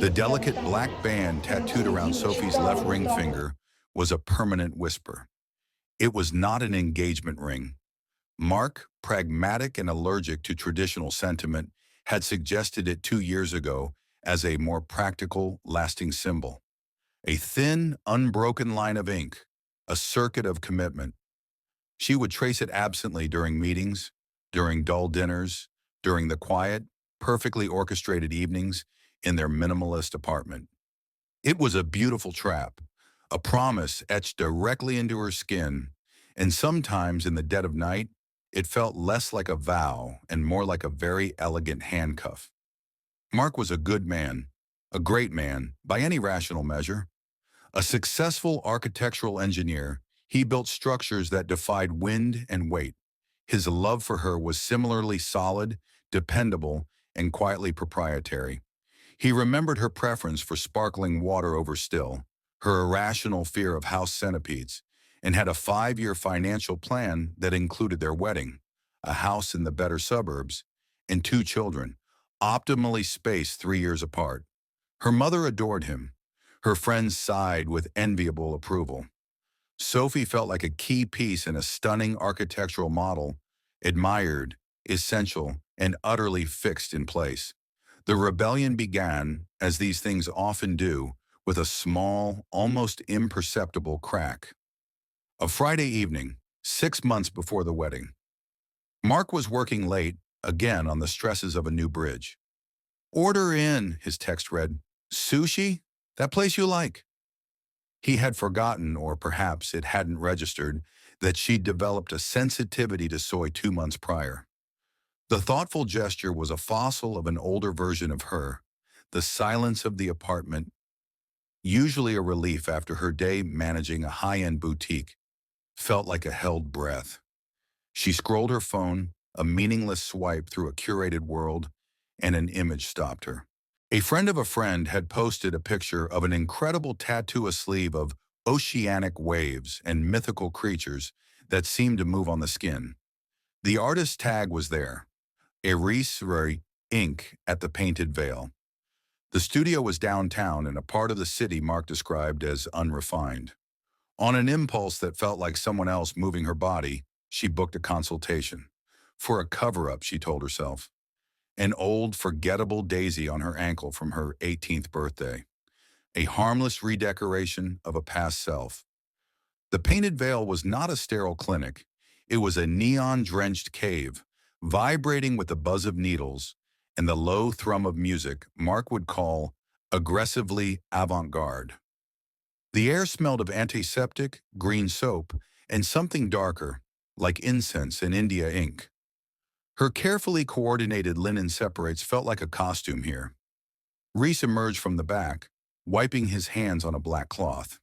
The delicate black band tattooed around Sophie's left ring finger was a permanent whisper. It was not an engagement ring. Mark, pragmatic and allergic to traditional sentiment, had suggested it 2 years ago as a more practical, lasting symbol. A thin, unbroken line of ink, a circuit of commitment. She would trace it absently during meetings, during dull dinners, during the quiet, perfectly orchestrated evenings in their minimalist apartment. It was a beautiful trap, a promise etched directly into her skin, and sometimes in the dead of night, it felt less like a vow and more like a very elegant handcuff. Mark was a good man, a great man, by any rational measure. A successful architectural engineer, he built structures that defied wind and weight. His love for her was similarly solid, dependable, and quietly proprietary. He remembered her preference for sparkling water over still, her irrational fear of house centipedes, and had a 5-year financial plan that included their wedding, a house in the better suburbs, and 2 children, optimally spaced 3 years apart. Her mother adored him. Her friends sighed with enviable approval. Sophie felt like a key piece in a stunning architectural model, admired, essential, and utterly fixed in place. The rebellion began, as these things often do, with a small, almost imperceptible crack. A Friday evening, 6 months before the wedding. Mark was working late, again on the stresses of a new bridge. "Order in," his text read. "Sushi? That place you like." He had forgotten, or perhaps it hadn't registered, that she'd developed a sensitivity to soy 2 months prior. The thoughtful gesture was a fossil of an older version of her. The silence of the apartment, usually a relief after her day managing a high-end boutique, felt like a held breath. She scrolled her phone, a meaningless swipe through a curated world, and an image stopped her. A friend of a friend had posted a picture of an incredible tattoo sleeve of oceanic waves and mythical creatures that seemed to move on the skin. The artist's tag was there, a Rhys ink at the painted veil. The studio was downtown in a part of the city Mark described as unrefined. On an impulse that felt like someone else moving her body, she booked a consultation. For a cover-up, she told herself. An old, forgettable daisy on her ankle from her 18th birthday. A harmless redecoration of a past self. The painted veil was not a sterile clinic. It was a neon-drenched cave, vibrating with the buzz of needles and the low thrum of music Mark would call aggressively avant-garde. The air smelled of antiseptic, green soap, and something darker, like incense and India ink. Her carefully coordinated linen separates felt like a costume here. Rhys emerged from the back, wiping his hands on a black cloth.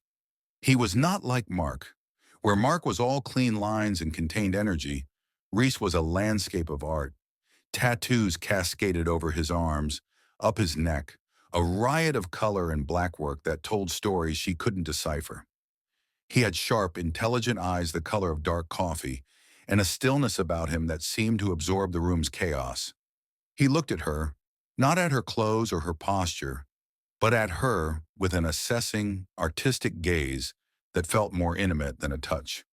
He was not like Mark. Where Mark was all clean lines and contained energy, Rhys was a landscape of art. Tattoos cascaded over his arms, up his neck, a riot of color and blackwork that told stories she couldn't decipher. He had sharp, intelligent eyes the color of dark coffee, and a stillness about him that seemed to absorb the room's chaos. He looked at her, not at her clothes or her posture, but at her with an assessing, artistic gaze that felt more intimate than a touch.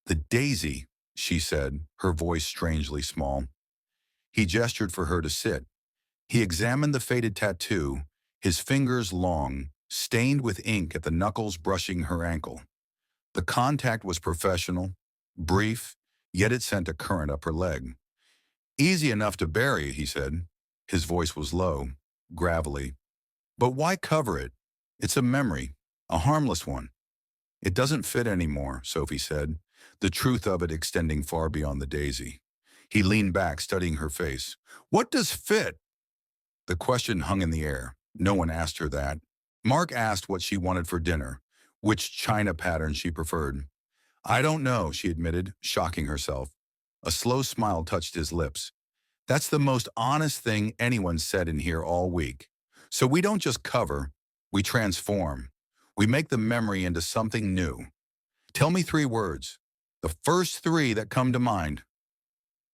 "The daisy," she said, her voice strangely small. He gestured for her to sit. He examined the faded tattoo, his fingers long, stained with ink at the knuckles brushing her ankle. The contact was professional, brief, yet it sent a current up her leg. "Easy enough to bury," he said. His voice was low, gravelly. "But why cover it? It's a memory, a harmless one." "It doesn't fit anymore," Sophie said, the truth of it extending far beyond the daisy. He leaned back, studying her face. "What does fit?" The question hung in the air. No one asked her that. Mark asked what she wanted for dinner, which china pattern she preferred. "I don't know," she admitted, shocking herself. A slow smile touched his lips. "That's the most honest thing anyone said in here all week. So we don't just cover, we transform. We make the memory into something new. Tell me 3 words. The first 3 that come to mind."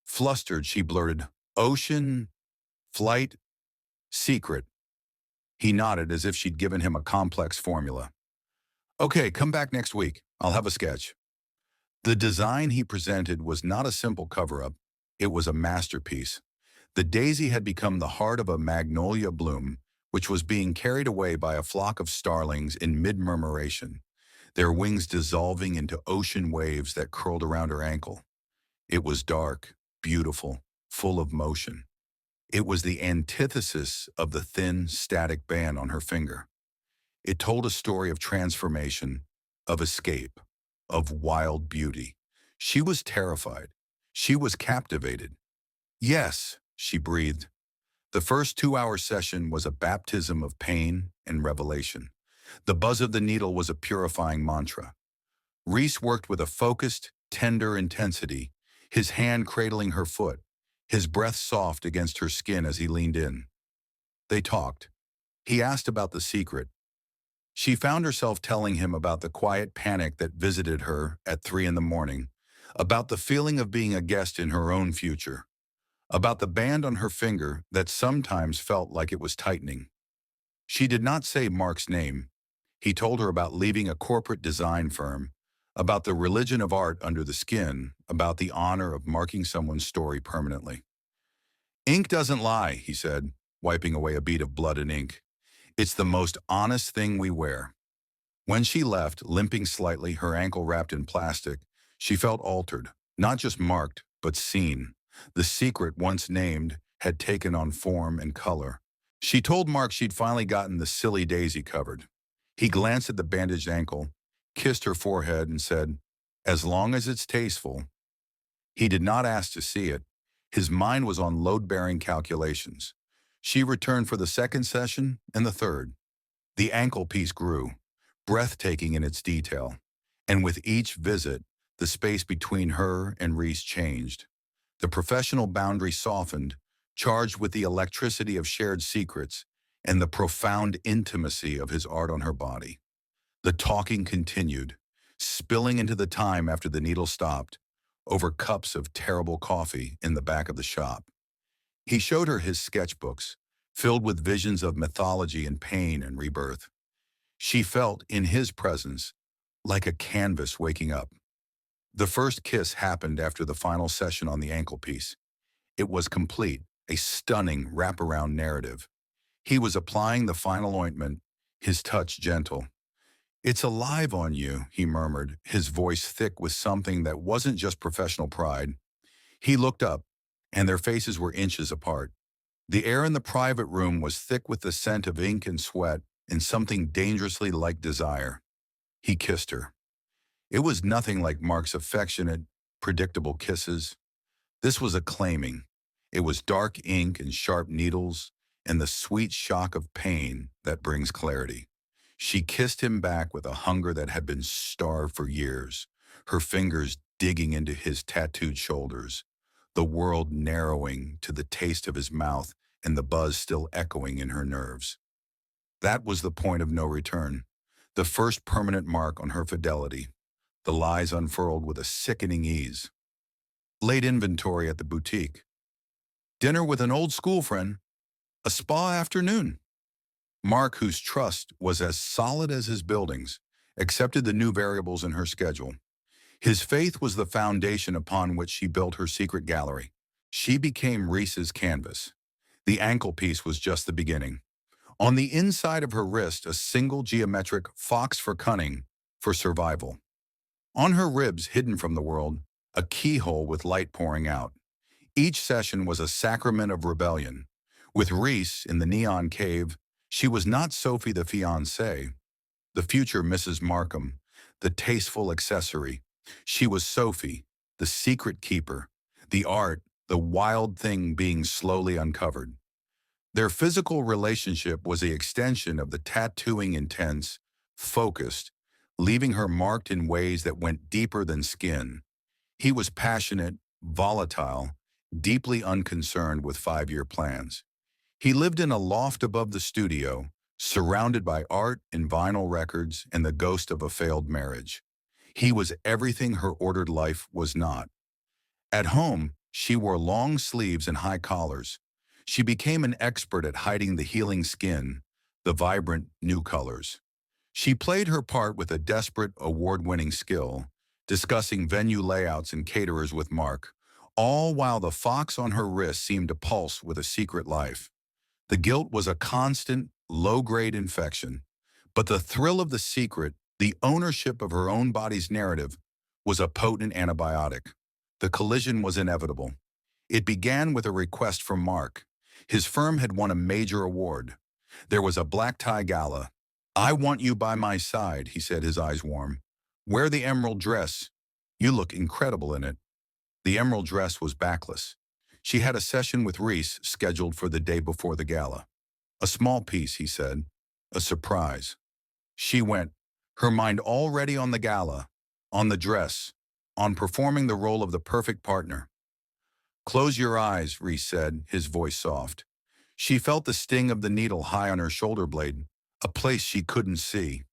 Flustered, she blurted, "Ocean, flight, secret." He nodded as if she'd given him a complex formula. Okay, come back next week. I'll have a sketch. The design he presented was not a simple cover-up. It was a masterpiece. The daisy had become the heart of a magnolia bloom, which was being carried away by a flock of starlings in mid-murmuration, their wings dissolving into ocean waves that curled around her ankle. It was dark, beautiful, full of motion. It was the antithesis of the thin, static band on her finger. It told a story of transformation, of escape, of wild beauty. She was terrified. She was captivated. Yes, she breathed. The first 2-hour session was a baptism of pain and revelation. The buzz of the needle was a purifying mantra. Rhys worked with a focused, tender intensity, his hand cradling her foot, his breath soft against her skin as he leaned in. They talked. He asked about the secret. She found herself telling him about the quiet panic that visited her at 3 in the morning, about the feeling of being a guest in her own future, about the band on her finger that sometimes felt like it was tightening. She did not say Mark's name. He told her about leaving a corporate design firm, about the religion of art under the skin, about the honor of marking someone's story permanently. Ink doesn't lie, he said, wiping away a bead of blood and ink. It's the most honest thing we wear. When she left, limping slightly, her ankle wrapped in plastic, she felt altered, not just marked, but seen. The secret, once named, had taken on form and color. She told Mark she'd finally gotten the silly daisy covered. He glanced at the bandaged ankle, kissed her forehead, and said, "As long as it's tasteful." He did not ask to see it. His mind was on load-bearing calculations. She returned for the second session and the third. The ankle piece grew, breathtaking in its detail, and with each visit, the space between her and Rhys changed. The professional boundary softened, charged with the electricity of shared secrets and the profound intimacy of his art on her body. The talking continued, spilling into the time after the needle stopped, over cups of terrible coffee in the back of the shop. He showed her his sketchbooks, filled with visions of mythology and pain and rebirth. She felt, in his presence, like a canvas waking up. The first kiss happened after the final session on the ankle piece. It was complete, a stunning wraparound narrative. He was applying the final ointment, his touch gentle. "It's alive on you," he murmured, his voice thick with something that wasn't just professional pride. He looked up, and their faces were inches apart. The air in the private room was thick with the scent of ink and sweat and something dangerously like desire. He kissed her. It was nothing like Mark's affectionate, predictable kisses. This was acclaiming. It was dark ink and sharp needles and the sweet shock of pain that brings clarity. She kissed him back with a hunger that had been starved for years, her fingers digging into his tattooed shoulders, the world narrowing to the taste of his mouth and the buzz still echoing in her nerves. That was the point of no return, the first permanent mark on her fidelity. The lies unfurled with a sickening ease. Late inventory at the boutique. Dinner with an old school friend. A spa afternoon. Mark, whose trust was as solid as his buildings, accepted the new variables in her schedule. His faith was the foundation upon which she built her secret gallery. She became Rhys's canvas. The ankle piece was just the beginning. On the inside of her wrist, a single geometric fox for cunning, for survival. On her ribs, hidden from the world, a keyhole with light pouring out. Each session was a sacrament of rebellion. With Rhys in the neon cave, she was not Sophie the fiancé, the future Mrs. Markham, the tasteful accessory. She was Sophie, the secret keeper, the art, the wild thing being slowly uncovered. Their physical relationship was the extension of the tattooing intense, focused, leaving her marked in ways that went deeper than skin. He was passionate, volatile, deeply unconcerned with 5-year plans. He lived in a loft above the studio, surrounded by art and vinyl records and the ghost of a failed marriage. He was everything her ordered life was not. At home, she wore long sleeves and high collars. She became an expert at hiding the healing skin, the vibrant new colors. She played her part with a desperate, award-winning skill, discussing venue layouts and caterers with Mark, all while the fox on her wrist seemed to pulse with a secret life. The guilt was a constant, low-grade infection, but the thrill of the secret, the ownership of her own body's narrative, was a potent antibiotic. The collision was inevitable. It began with a request from Mark. His firm had won a major award. There was a black tie gala. "I want you by my side," he said, his eyes warm. "Wear the emerald dress. You look incredible in it." The emerald dress was backless. She had a session with Rhys scheduled for the day before the gala. "A small piece," he said. "A surprise." She went, her mind already on the gala, on the dress, on performing the role of the perfect partner. "Close your eyes," Rhys said, his voice soft. She felt the sting of the needle high on her shoulder blade, a place she couldn't see.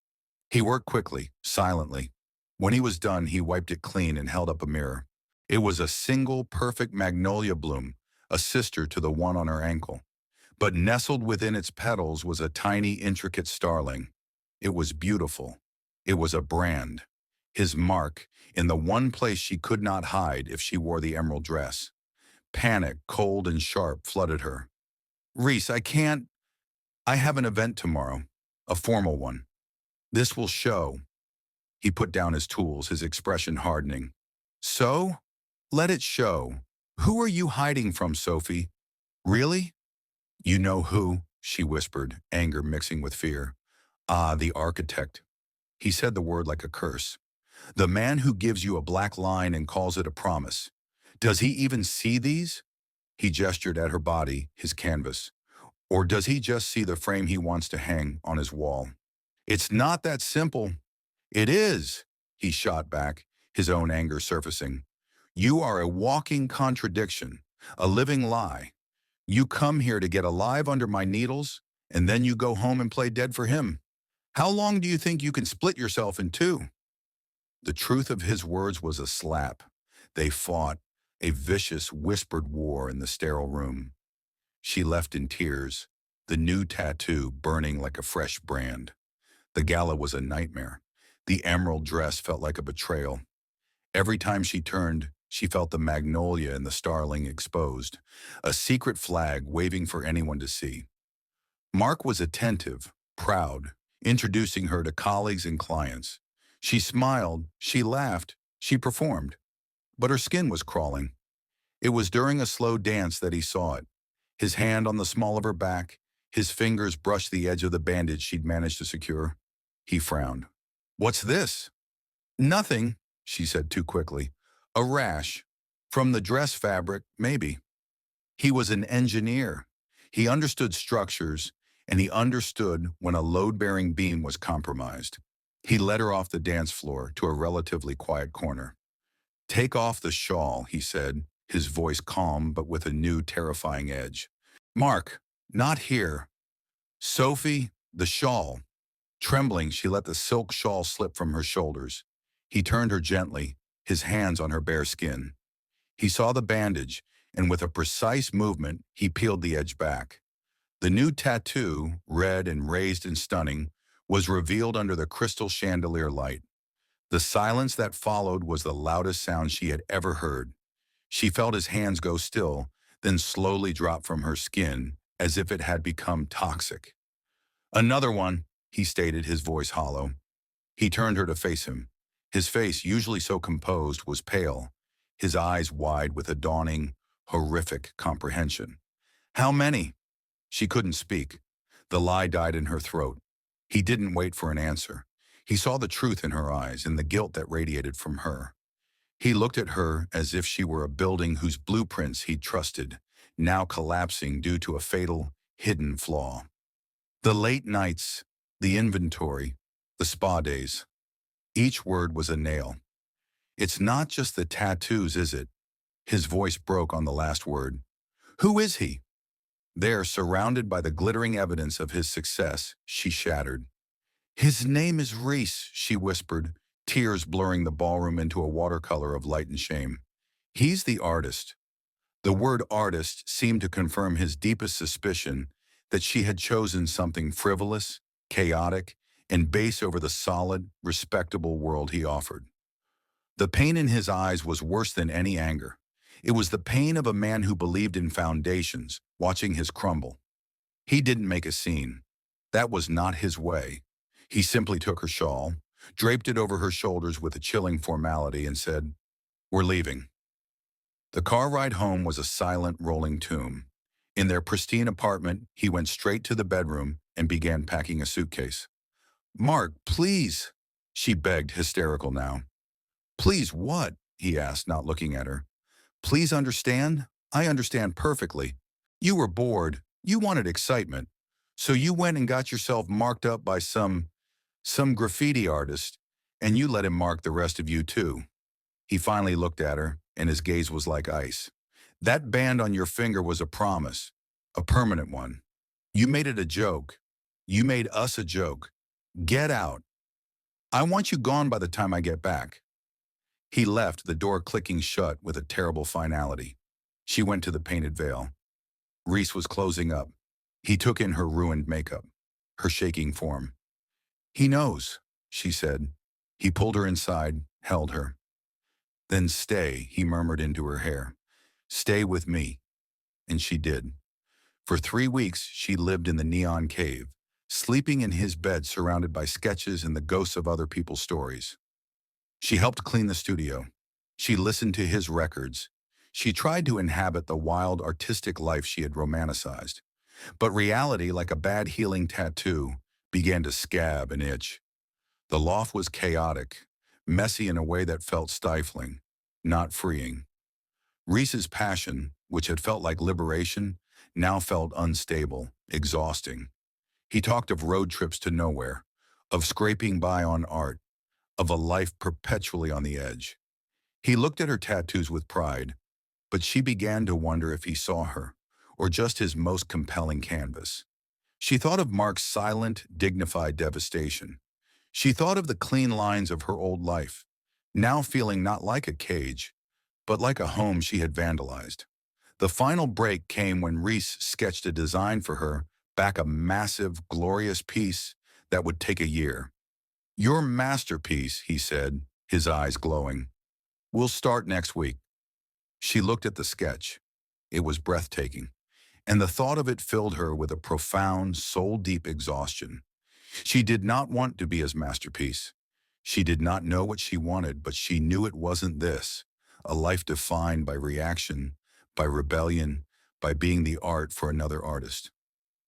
He worked quickly, silently. When he was done, he wiped it clean and held up a mirror. It was a single, perfect magnolia bloom, a sister to the one on her ankle. But nestled within its petals was a tiny, intricate starling. It was beautiful. It was a brand. His mark, in the one place she could not hide if she wore the emerald dress. Panic, cold and sharp, flooded her. "Rhys, I can't. I have an event tomorrow. A formal one. This will show." He put down his tools, his expression hardening. "So? Let it show. Who are you hiding from, Sophie? Really?" "You know who," she whispered, anger mixing with fear. "Ah, the architect." He said the word like a curse. "The man who gives you a black line and calls it a promise. Does he even see these?" He gestured at her body, his canvas. "Or does he just see the frame he wants to hang on his wall?" "It's not that simple." "It is," he shot back, his own anger surfacing. "You are a walking contradiction, a living lie. You come here to get alive under my needles, and then you go home and play dead for him. How long do you think you can split yourself in two?" The truth of his words was a slap. They fought, a vicious, whispered war in the sterile room. She left in tears, the new tattoo burning like a fresh brand. The gala was a nightmare. The emerald dress felt like a betrayal. Every time she turned, she felt the magnolia and the starling exposed, a secret flag waving for anyone to see. Mark was attentive, proud, introducing her to colleagues and clients. She smiled, she laughed, she performed. But her skin was crawling. It was during a slow dance that he saw it. His hand on the small of her back, his fingers brushed the edge of the bandage she'd managed to secure. He frowned. "What's this?" "Nothing," she said too quickly. "A rash. From the dress fabric, maybe." He was an engineer. He understood structures, and he understood when a load-bearing beam was compromised. He led her off the dance floor to a relatively quiet corner. "Take off the shawl," he said, his voice calm but with a new terrifying edge. "Mark, not here. Sophie, the shawl." Trembling, she let the silk shawl slip from her shoulders. He turned her gently, his hands on her bare skin. He saw the bandage, and with a precise movement, he peeled the edge back. The new tattoo, red and raised and stunning, was revealed under the crystal chandelier light. The silence that followed was the loudest sound she had ever heard. She felt his hands go still, then slowly drop from her skin, as if it had become toxic. "Another one," he stated, his voice hollow. He turned her to face him. His face, usually so composed, was pale, his eyes wide with a dawning, horrific comprehension. "How many?" She couldn't speak. The lie died in her throat. He didn't wait for an answer. He saw the truth in her eyes and the guilt that radiated from her. He looked at her as if she were a building whose blueprints he'd trusted, now collapsing due to a fatal, hidden flaw. The late nights, the inventory, the spa days. Each word was a nail. "It's not just the tattoos, is it?" His voice broke on the last word. "Who is he?" There, surrounded by the glittering evidence of his success, she shattered. "His name is Rhys," she whispered, tears blurring the ballroom into a watercolor of light and shame. "He's the artist." The word artist seemed to confirm his deepest suspicion that she had chosen something frivolous, chaotic, and base over the solid, respectable world he offered. The pain in his eyes was worse than any anger. It was the pain of a man who believed in foundations, watching his crumble. He didn't make a scene. That was not his way. He simply took her shawl, draped it over her shoulders with a chilling formality, and said, "We're leaving." The car ride home was a silent, rolling tomb. In their pristine apartment, he went straight to the bedroom and began packing a suitcase. "Mark, please," she begged, hysterical now. "Please what?" he asked, not looking at her. "Please understand? I understand perfectly. You were bored. You wanted excitement. So you went and got yourself marked up by some graffiti artist, and you let him mark the rest of you too." He finally looked at her, and his gaze was like ice. "That band on your finger was a promise, a permanent one. You made it a joke. You made us a joke. Get out. I want you gone by the time I get back." He left, the door clicking shut with a terrible finality. She went to the painted veil. Rhys was closing up. He took in her ruined makeup, her shaking form. "He knows," she said. He pulled her inside, held her. "Then stay," he murmured into her hair. "Stay with me." And she did. For 3 weeks, she lived in the neon cave, sleeping in his bed surrounded by sketches and the ghosts of other people's stories. She helped clean the studio. She listened to his records. She tried to inhabit the wild, artistic life she had romanticized. But reality, like a bad healing tattoo, began to scab and itch. The loft was chaotic, messy in a way that felt stifling, not freeing. Rhys's passion, which had felt like liberation, now felt unstable, exhausting. He talked of road trips to nowhere, of scraping by on art, of a life perpetually on the edge. He looked at her tattoos with pride, but she began to wonder if he saw her, or just his most compelling canvas. She thought of Mark's silent, dignified devastation. She thought of the clean lines of her old life, now feeling not like a cage, but like a home she had vandalized. The final break came when Rhys sketched a design for her, back a massive, glorious piece that would take a year. "Your masterpiece," he said, his eyes glowing. "We'll start next week." She looked at the sketch. It was breathtaking, and the thought of it filled her with a profound, soul-deep exhaustion. She did not want to be his masterpiece. She did not know what she wanted, but she knew it wasn't this, a life defined by reaction, by rebellion, by being the art for another artist.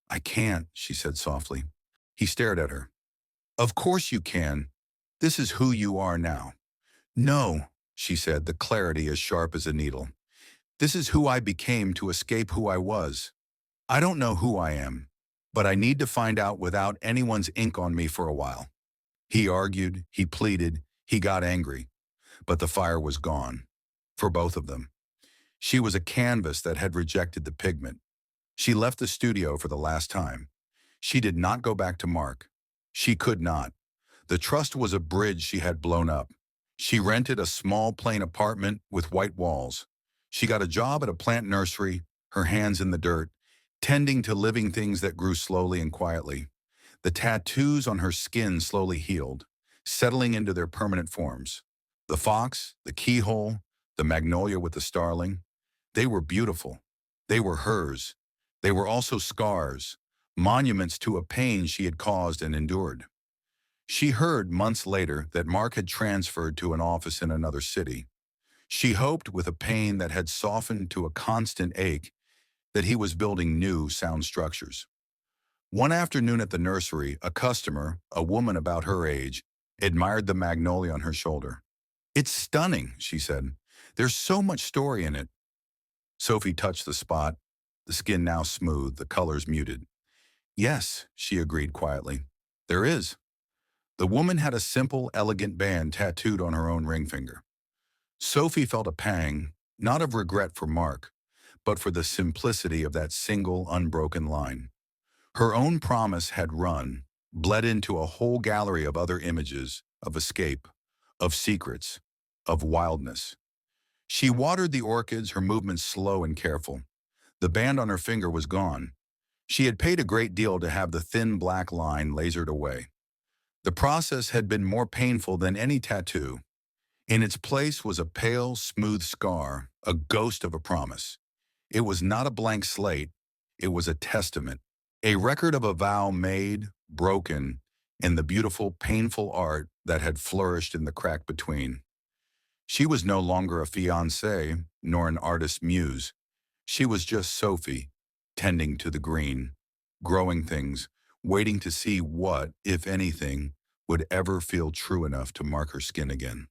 "I can't," she said softly. He stared at her. "Of course you can. This is who you are now." "No," she said, the clarity as sharp as a needle. "This is who I became to escape who I was. I don't know who I am, but I need to find out without anyone's ink on me for a while." He argued, he pleaded, he got angry, but the fire was gone, for both of them. She was a canvas that had rejected the pigment. She left the studio for the last time. She did not go back to Mark. She could not. The trust was a bridge she had blown up. She rented a small, plain apartment with white walls. She got a job at a plant nursery, her hands in the dirt, tending to living things that grew slowly and quietly. The tattoos on her skin slowly healed, settling into their permanent forms. The fox, the keyhole, the magnolia with the starling. They were beautiful. They were hers. They were also scars, monuments to a pain she had caused and endured. She heard months later that Mark had transferred to an office in another city. She hoped, with a pain that had softened to a constant ache, that he was building new sound structures. One afternoon at the nursery, a customer, a woman about her age, admired the magnolia on her shoulder. "It's stunning," she said. "There's so much story in it." Sophie touched the spot, the skin now smooth, the colors muted. "Yes," she agreed quietly. "There is." The woman had a simple, elegant band tattooed on her own ring finger. Sophie felt a pang, not of regret for Mark, but for the simplicity of that single, unbroken line. Her own promise had run, bled into a whole gallery of other images, of escape, of secrets, of wildness. She watered the orchids, her movements slow and careful. The band on her finger was gone. She had paid a great deal to have the thin black line lasered away. The process had been more painful than any tattoo. In its place was a pale, smooth scar, a ghost of a promise. It was not a blank slate, it was a testament, a record of a vow made, broken, in the beautiful, painful art that had flourished in the crack between. She was no longer a fiancé, nor an artist's muse. She was just Sophie, tending to the green, growing things, waiting to see what, if anything, would ever feel true enough to mark her skin again.